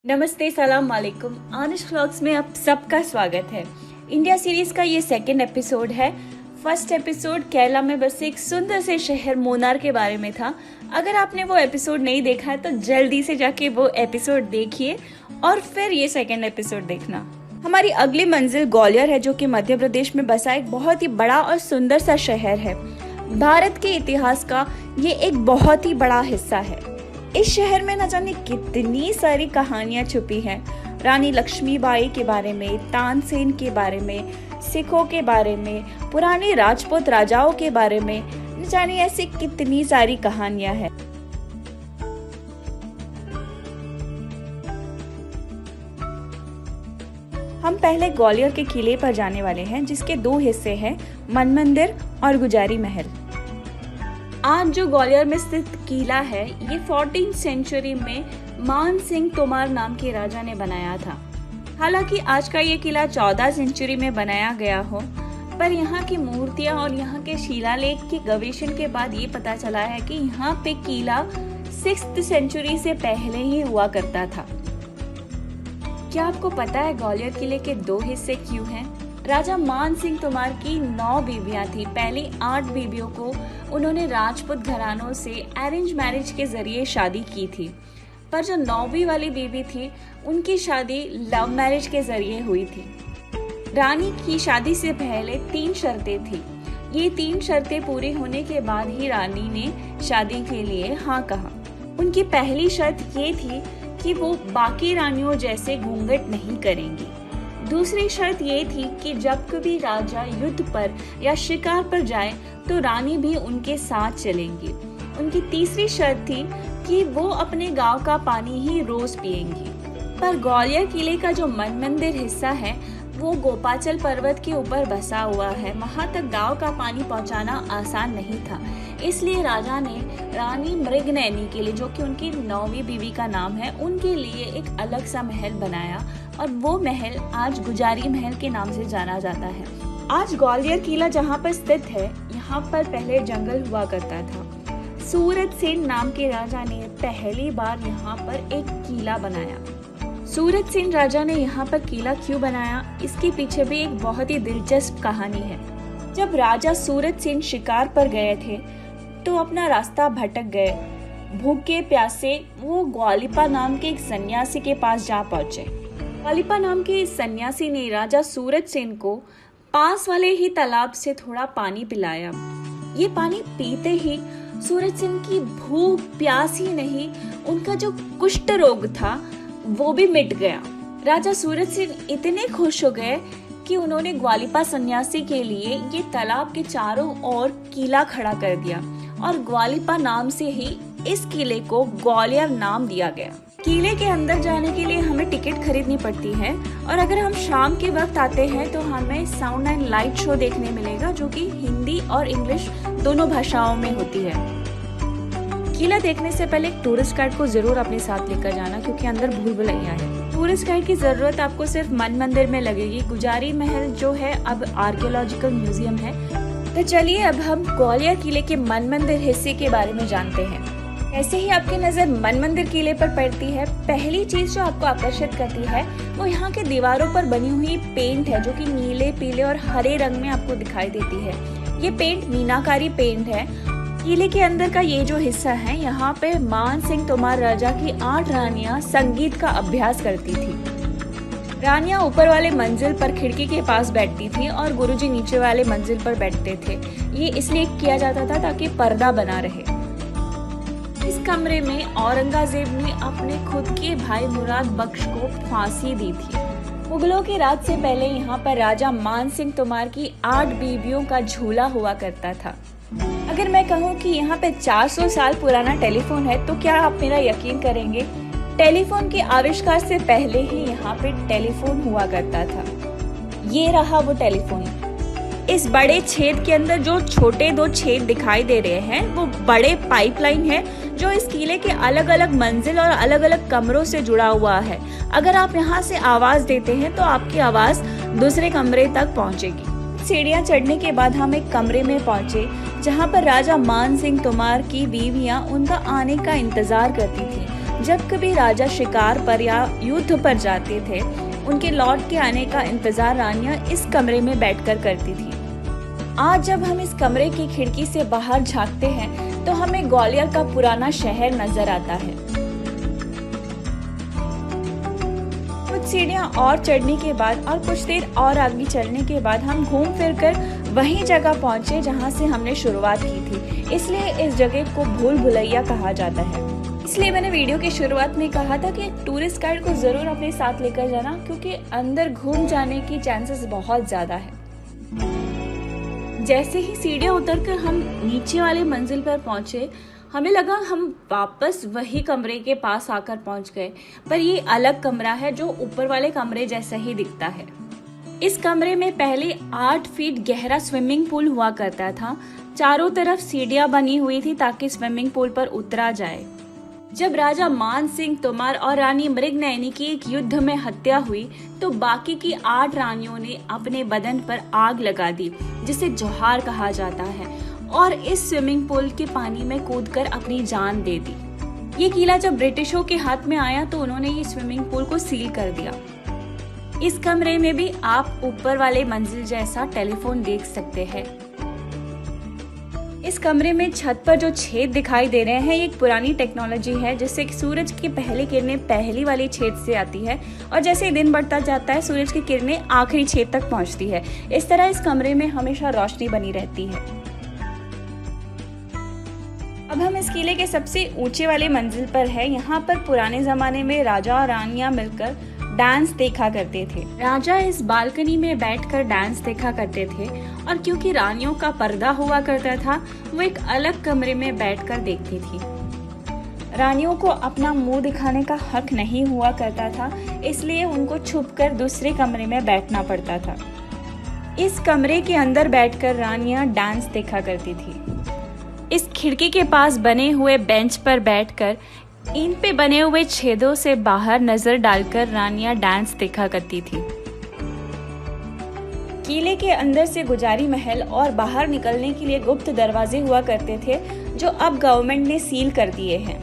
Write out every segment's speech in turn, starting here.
नमस्ते, सलाम वालेकुम। आनिश व्लॉग्स में आप सबका स्वागत है। इंडिया सीरीज का ये सेकंड एपिसोड है। फर्स्ट एपिसोड केरला में बसे एक सुंदर से शहर मुन्नार के बारे में था। अगर आपने वो एपिसोड नहीं देखा है तो जल्दी से जाके वो एपिसोड देखिए और फिर ये सेकंड एपिसोड देखना। हमारी अगली मंजिल ग्वालियर है, जो कि मध्य प्रदेश में बसा एक बहुत ही बड़ा और सुंदर सा शहर है। भारत के इतिहास का ये एक बहुत ही बड़ा हिस्सा है। इस शहर में न जाने कितनी सारी कहानियां छुपी हैं। रानी लक्ष्मीबाई के बारे में, तानसेन के बारे में, सिखों के बारे में, पुराने राजपूत राजाओं के बारे में, न जाने ऐसी कितनी सारी कहानियां हैं। हम पहले ग्वालियर के किले पर जाने वाले हैं, जिसके दो हिस्से हैं, मन मंदिर और गुजारी महल। आज जो ग्वालियर में स्थित किला है, ये 14th सेंचुरी में मान सिंह तोमार नाम के राजा ने बनाया था। हालांकि आज का ये किला 14 सेंचुरी में बनाया गया हो, पर यहाँ की मूर्तियां और यहाँ के शिलालेख के गवेषण के बाद ये पता चला है कि यहाँ पे किला 6th सेंचुरी से पहले ही हुआ करता था। क्या आपको पता है ग्वालियर किले के दो हिस्से क्यों हैं? राजा मान सिंह तोमार की 9 बीवियां थी। पहली 8 बीवियों को उन्होंने राजपूत घरानों से अरेंज मैरिज के जरिए शादी की थी, पर जो 9वीं वाली बीवी थी, उनकी शादी लव मैरिज के जरिए हुई थी। रानी की शादी से पहले 3 शर्तें थी। ये 3 शर्तें पूरी होने के बाद ही रानी ने शादी के लिए हाँ कहा। उनकी पहली शर्त ये थी कि वो बाकी रानियों जैसे घूंघट नहीं करेंगी। दूसरी शर्त ये थी कि जब कभी राजा युद्ध पर या शिकार पर जाए तो रानी भी उनके साथ चलेंगी। उनकी तीसरी शर्त थी कि वो अपने गांव का पानी ही रोज पिएंगी। पर ग्वालियर किले का जो मन मंदिर हिस्सा है, वो गोपाचल पर्वत के ऊपर बसा हुआ है। वहां तक गांव का पानी पहुंचाना आसान नहीं था, इसलिए राजा ने रानी मृगनयनी के लिए, जो कि उनकी 9वीं बीवी का नाम है, उनके लिए एक अलग सा महल बनाया और वो महल आज गुजारी महल के नाम से जाना जाता है। आज ग्वालियर किला जहाँ पर स्थित है, यहाँ पर पहले जंगल हुआ करता था। सूरत सेन नाम के राजा ने पहली बार यहाँ पर एक किला बनाया। सूरत सेन राजा ने यहाँ पर किला क्यों बनाया, इसके पीछे भी एक बहुत ही दिलचस्प कहानी है। जब राजा सूरत सेन शिकार पर गए थे तो अपना रास्ता भटक गए। भूखे प्यासे वो ग्वालिपा नाम के एक सन्यासी के पास जा पहुंचे। ग्वालिपा नाम के इस सन्यासी ने राजा सूरत सेन को पास वाले ही तालाब से थोड़ा पानी पिलाया। ये पानी पीते ही सूरत सेन की भूख प्यास ही नहीं, उनका जो कुष्ठ रोग था वो भी मिट गया। राजा सूरत सेन इतने खुश हो गए कि उन्होंने ग्वालिपा सन्यासी के लिए ये तालाब के चारों ओर किला खड़ा कर दिया और ग्वालिपा नाम से ही इस किले को ग्वालियर नाम दिया गया। किले के अंदर जाने के लिए हमें टिकट खरीदनी पड़ती है और अगर हम शाम के वक्त आते हैं तो हमें साउंड एंड लाइट शो देखने मिलेगा, जो कि हिंदी और इंग्लिश दोनों भाषाओं में होती है। किला देखने से पहले एक टूरिस्ट गाइड को जरूर अपने साथ लेकर जाना, क्योंकि अंदर भूल भुलैया है। टूरिस्ट गाइड की जरूरत आपको सिर्फ मन मंदिर में लगेगी। गुजारी महल जो है अब आर्कियोलॉजिकल म्यूजियम है। तो चलिए अब हम ग्वालियर किले के मन मंदिर हिस्से के बारे में जानते हैं। ऐसे ही आपकी नजर मन मंदिर किले पर पड़ती है, पहली चीज जो आपको आकर्षित करती है वो यहाँ के दीवारों पर बनी हुई पेंट है, जो कि नीले, पीले और हरे रंग में आपको दिखाई देती है। ये पेंट मीनाकारी पेंट है। किले के अंदर का ये जो हिस्सा है, यहाँ पे मान सिंह तोमार राजा की 8 रानियां संगीत का अभ्यास करती थी। रानियां ऊपर वाले मंजिल पर खिड़की के पास बैठती थी और गुरुजी नीचे वाले मंजिल पर बैठते थे। ये इसलिए किया जाता था ताकि पर्दा बना रहे। इस कमरे में औरंगजेब ने अपने खुद के भाई मुराद बख्श को फांसी दी थी। मुगलों के राज से पहले यहाँ पर राजा मान सिंह तोमार की 8 बीवियों का झूला हुआ करता था। अगर मैं कहूँ कि यहाँ पे 400 साल पुराना टेलीफोन है तो क्या आप मेरा यकीन करेंगे? टेलीफोन के आविष्कार से पहले ही यहाँ पे टेलीफोन हुआ करता था। ये रहा वो टेलीफोन। इस बड़े छेद के अंदर जो छोटे 2 छेद दिखाई दे रहे हैं, वो बड़े पाइपलाइन है जो इस किले के अलग अलग मंजिल और अलग अलग कमरों से जुड़ा हुआ है। अगर आप यहाँ से आवाज देते हैं तो आपकी आवाज दूसरे कमरे तक पहुँचेगी। सीढ़ियाँ चढ़ने के बाद हम एक कमरे में पहुँचे, जहाँ पर राजा मान सिंह तोमार की बीवियाँ उनका आने का इंतजार करती थी। जब कभी राजा शिकार पर या युद्ध पर जाते थे, उनके लौट के आने का इंतजार रानियां इस कमरे में बैठकर करती थी। आज जब हम इस कमरे की खिड़की से बाहर झांकते हैं तो हमें ग्वालियर का पुराना शहर नजर आता है। कुछ सीढ़ियां और चढ़ने के बाद और कुछ देर और आगे चलने के बाद हम घूम फिर कर वही जगह पहुंचे जहां से हमने शुरुआत की थी। इसलिए इस जगह को भूल भुलैया कहा जाता है। इसलिए मैंने वीडियो की शुरुआत में कहा था कि एक टूरिस्ट गाइड को जरूर अपने साथ लेकर जाना, क्योंकि अंदर घूम जाने की चांसेस बहुत ज्यादा है। जैसे ही सीढ़ियां उतरकर हम नीचे वाले मंजिल पर पहुंचे, हमें लगा हम वापस वही कमरे के पास आकर पहुंच गए, पर ये अलग कमरा है जो ऊपर वाले कमरे जैसा ही दिखता है। इस कमरे में पहले 8 फीट गहरा स्विमिंग पूल हुआ करता था। चारों तरफ सीढ़ियां बनी हुई थी ताकि स्विमिंग पूल पर उतरा जाए। जब राजा मान सिंह तोमर और रानी मृगनयनी की एक युद्ध में हत्या हुई तो बाकी की 8 रानियों ने अपने बदन पर आग लगा दी, जिसे जोहार कहा जाता है, और इस स्विमिंग पूल के पानी में कूदकर अपनी जान दे दी। ये किला जब ब्रिटिशों के हाथ में आया तो उन्होंने ये स्विमिंग पूल को सील कर दिया। इस कमरे में भी आप ऊपर वाले मंजिल जैसा टेलीफोन देख सकते हैं। इस कमरे में छत पर जो छेद दिखाई दे रहे हैं, ये एक पुरानी टेक्नोलॉजी है जिससे कि सूरज की पहली किरणें पहली वाली छेद से आती है और जैसे ही दिन बढ़ता जाता है सूरज की किरणें आखिरी छेद तक पहुंचती है। इस तरह इस कमरे में हमेशा रोशनी बनी रहती है। अब हम इस किले के सबसे ऊंचे वाले मंजिल पर है। यहाँ पर पुराने जमाने में राजा और रानियां मिलकर डांस देखा करते थे। राजा इस बालकनी में बैठकर डांस देखा करते थे और क्योंकि रानियों का पर्दा हुआ करता था, वो एक अलग कमरे में बैठकर देखती थी। रानियों को अपना मुंह दिखाने का हक नहीं हुआ करता था, इसलिए उनको छुपकर दूसरे कमरे में बैठना पड़ता था। इस कमरे के अंदर बैठकर रानियां डांस देखा करती थी। इस खिड़की के पास बने हुए बेंच पर बैठकर इन पे बने हुए छेदों से बाहर नजर डालकर रानियां डांस देखा करती थी। किले के अंदर से गुजारी महल और बाहर निकलने के लिए गुप्त दरवाजे हुआ करते थे, जो अब गवर्नमेंट ने सील कर दिए हैं।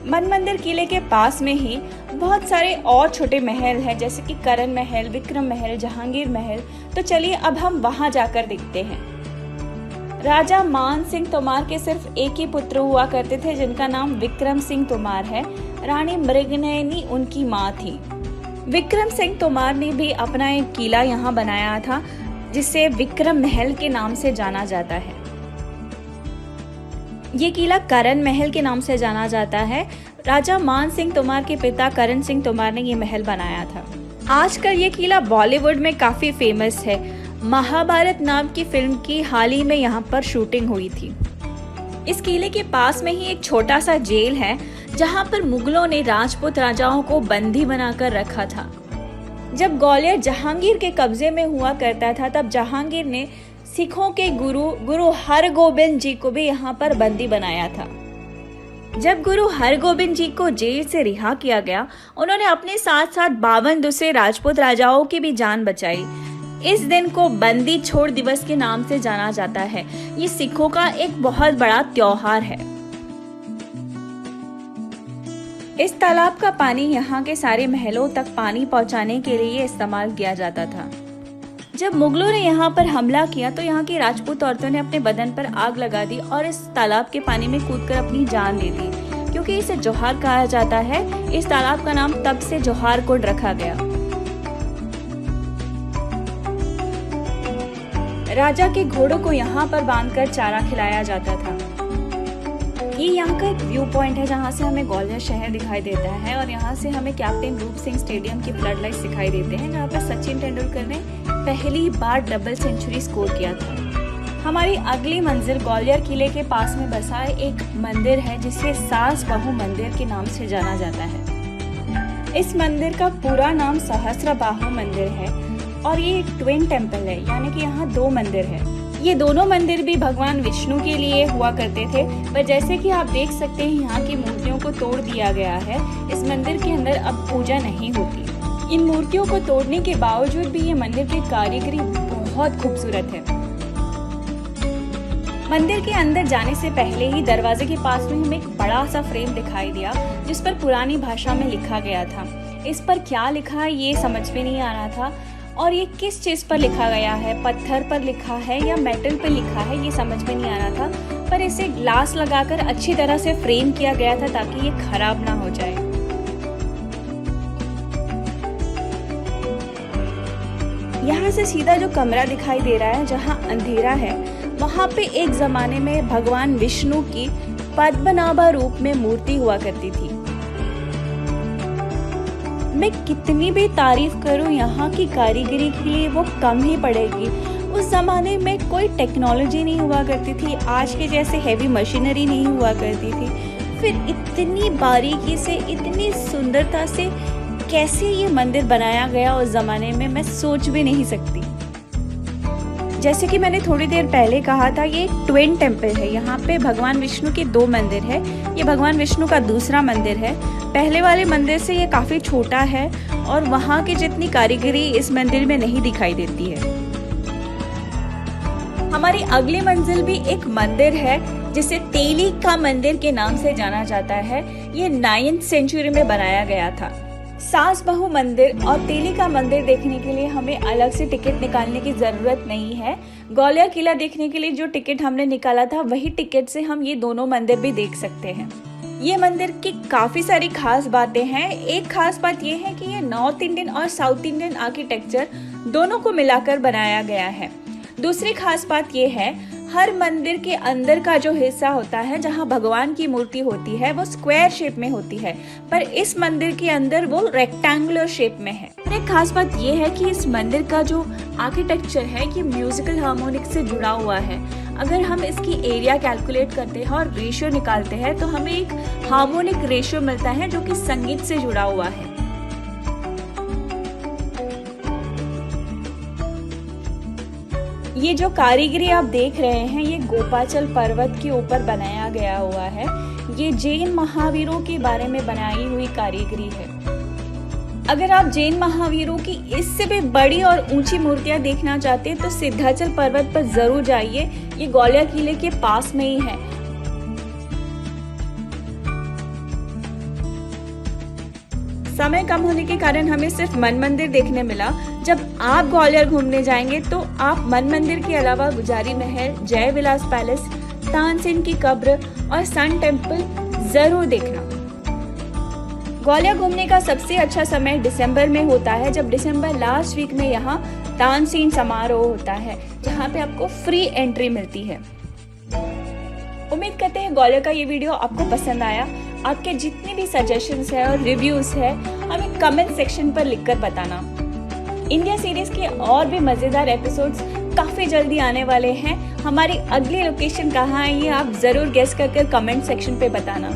मन मंदिर किले के पास में ही बहुत सारे और छोटे महल हैं, जैसे कि करण महल, विक्रम महल, जहांगीर महल। तो चलिए अब हम वहां जाकर देखते हैं। राजा मान सिंह तोमर के सिर्फ एक ही पुत्र हुआ करते थे, जिनका नाम विक्रम सिंह तोमर है। रानी मृगनयनी उनकी माँ थी। विक्रम सिंह तोमर ने भी अपना एक किला यहाँ बनाया था, जिसे विक्रम महल के नाम से जाना जाता है। ये किला करण महल के नाम से जाना जाता है। राजा मान सिंह तोमर के पिता करण सिंह तोमर ने ये महल बनाया था। आजकल ये किला बॉलीवुड में काफी फेमस है। महाभारत नाम की फिल्म की हाल ही में यहाँ पर शूटिंग हुई थी। इस किले के पास में ही एक छोटा सा जेल है, जहाँ पर मुगलों ने राजपूत राजाओं को बंदी बनाकर रखा था। जब ग्वालियर जहांगीर के कब्जे में हुआ करता था, तब जहांगीर ने सिखों के गुरु हरगोबिंद जी को भी यहाँ पर बंदी बनाया था। जब गुरु हरगोबिंद जी को जेल से रिहा किया गया, उन्होंने अपने साथ साथ 52 दूसरे राजपूत राजाओं की भी जान बचाई। इस दिन को बंदी छोड़ दिवस के नाम से जाना जाता है। ये सिखों का एक बहुत बड़ा त्योहार है। इस तालाब का पानी यहाँ के सारे महलों तक पानी पहुँचाने के लिए इस्तेमाल किया जाता था। जब मुगलों ने यहाँ पर हमला किया तो यहाँ की राजपूत औरतों ने अपने बदन पर आग लगा दी और इस तालाब के पानी में कूदकर अपनी जान दे दी। क्योंकि इसे जोहार कहा जाता है, इस तालाब का नाम तब से जोहार कोट रखा गया। राजा के घोड़ों को यहाँ पर बांधकर चारा खिलाया जाता था। ये यहाँ का एक व्यू पॉइंट है, जहाँ से हमें ग्वालियर शहर दिखाई देता है और यहाँ से हमें कैप्टन रूप सिंह स्टेडियम की फ्लड लाइट्स दिखाई देते हैं, जहाँ पर सचिन तेंदुलकर ने पहली बार डबल सेंचुरी स्कोर किया था। हमारी अगली मंजिल ग्वालियर किले के पास में बसा एक मंदिर है, जिसे सास बहु मंदिर के नाम से जाना जाता है। इस मंदिर का पूरा नाम सहस्त्रबाहु मंदिर है और ये एक ट्विन टेम्पल है, यानी कि यहाँ 2 मंदिर है। ये दोनों मंदिर भी भगवान विष्णु के लिए हुआ करते थे, पर जैसे कि आप देख सकते हैं यहाँ की मूर्तियों को तोड़ दिया गया है। इस मंदिर के अंदर अब पूजा नहीं होती। इन मूर्तियों को तोड़ने के बावजूद भी ये मंदिर की कारीगरी बहुत खूबसूरत है। मंदिर के अंदर जाने से पहले ही दरवाजे के पास में हमें एक बड़ा सा फ्रेम दिखाई दिया जिस पर पुरानी भाषा में लिखा गया था। इस पर क्या लिखा है ये समझ में नहीं आ रहा था और ये किस चीज़ पर लिखा गया है, पत्थर पर लिखा है या मेटल पर लिखा है ये समझ में नहीं आ रहा था। पर इसे ग्लास लगाकर अच्छी तरह से फ्रेम किया गया था ताकि ये खराब ना हो जाए। यहाँ से सीधा जो कमरा दिखाई दे रहा है जहाँ अंधेरा है, वहाँ पे एक जमाने में भगवान विष्णु की पद्मनाभ रूप में मूर्ति हुआ करती थी। मैं कितनी भी तारीफ करूं यहाँ की कारीगरी के लिए वो कम ही पड़ेगी। उस जमाने में कोई टेक्नोलॉजी नहीं हुआ करती थी, आज के जैसे हैवी मशीनरी नहीं हुआ करती थी। फिर इतनी बारीकी से, इतनी सुंदरता से कैसे ये मंदिर बनाया गया उस जमाने में, मैं सोच भी नहीं सकती। जैसे कि मैंने थोड़ी देर पहले कहा था, ये एक ट्विन टेम्पल है। यहाँ पे भगवान विष्णु के 2 मंदिर है। ये भगवान विष्णु का दूसरा मंदिर है। पहले वाले मंदिर से ये काफ़ी छोटा है और वहाँ की जितनी कारीगरी इस मंदिर में नहीं दिखाई देती है। हमारी अगली मंजिल भी एक मंदिर है जिसे तेली का मंदिर के नाम से जाना जाता है। ये 9th सेंचुरी में बनाया गया था। सास बहू मंदिर और तेली का मंदिर देखने के लिए हमें अलग से टिकट निकालने की ज़रूरत नहीं है। ग्वालियर किला देखने के लिए जो टिकट हमने निकाला था वही टिकट से हम ये दोनों मंदिर भी देख सकते हैं। ये मंदिर की काफ़ी सारी खास बातें हैं। एक खास बात ये है कि ये नॉर्थ इंडियन और साउथ इंडियन आर्किटेक्चर दोनों को मिलाकर बनाया गया है। दूसरी खास बात ये है, हर मंदिर के अंदर का जो हिस्सा होता है जहाँ भगवान की मूर्ति होती है वो स्क्वायर शेप में होती है, पर इस मंदिर के अंदर वो रेक्टेंगुलर शेप में है। और एक खास बात ये है कि इस मंदिर का जो आर्किटेक्चर है ये म्यूजिकल हार्मोनिक से जुड़ा हुआ है। अगर हम इसकी एरिया कैलकुलेट करते हैं और रेशियो निकालते हैं तो हमें एक हार्मोनिक रेशियो मिलता है जो कि संगीत से जुड़ा हुआ है। ये जो कारीगरी आप देख रहे हैं ये गोपाचल पर्वत के ऊपर बनाया गया हुआ है। ये जैन महावीरों के बारे में बनाई हुई कारीगरी है। अगर आप जैन महावीरों की इससे भी बड़ी और ऊंची मूर्तियां देखना चाहते हैं तो सिद्धाचल पर्वत पर जरूर जाइए। ये ग्वालियर किले के पास में ही है। समय कम होने के कारण हमें सिर्फ मन मंदिर देखने मिला। जब आप ग्वालियर घूमने जाएंगे तो आप मन मंदिर के अलावा गुजारी महल, जय विलास पैलेस, तानसेन की कब्र और सन टेम्पल जरूर देखना। ग्वालियर घूमने का सबसे अच्छा समय दिसंबर में होता है, जब दिसंबर लास्ट वीक में यहाँ तानसेन समारोह होता है जहाँ पे आपको फ्री एंट्री मिलती है। उम्मीद करते हैं ग्वालियर का ये वीडियो आपको पसंद आया। आपके जितने भी सजेशंस है और रिव्यूज है हमें कमेंट सेक्शन पर लिखकर बताना। इंडिया सीरीज के और भी मजेदार एपिसोड्स काफी जल्दी आने वाले हैं। हमारी अगली लोकेशन कहाँ है ये आप जरूर गेस कर कमेंट सेक्शन पे बताना।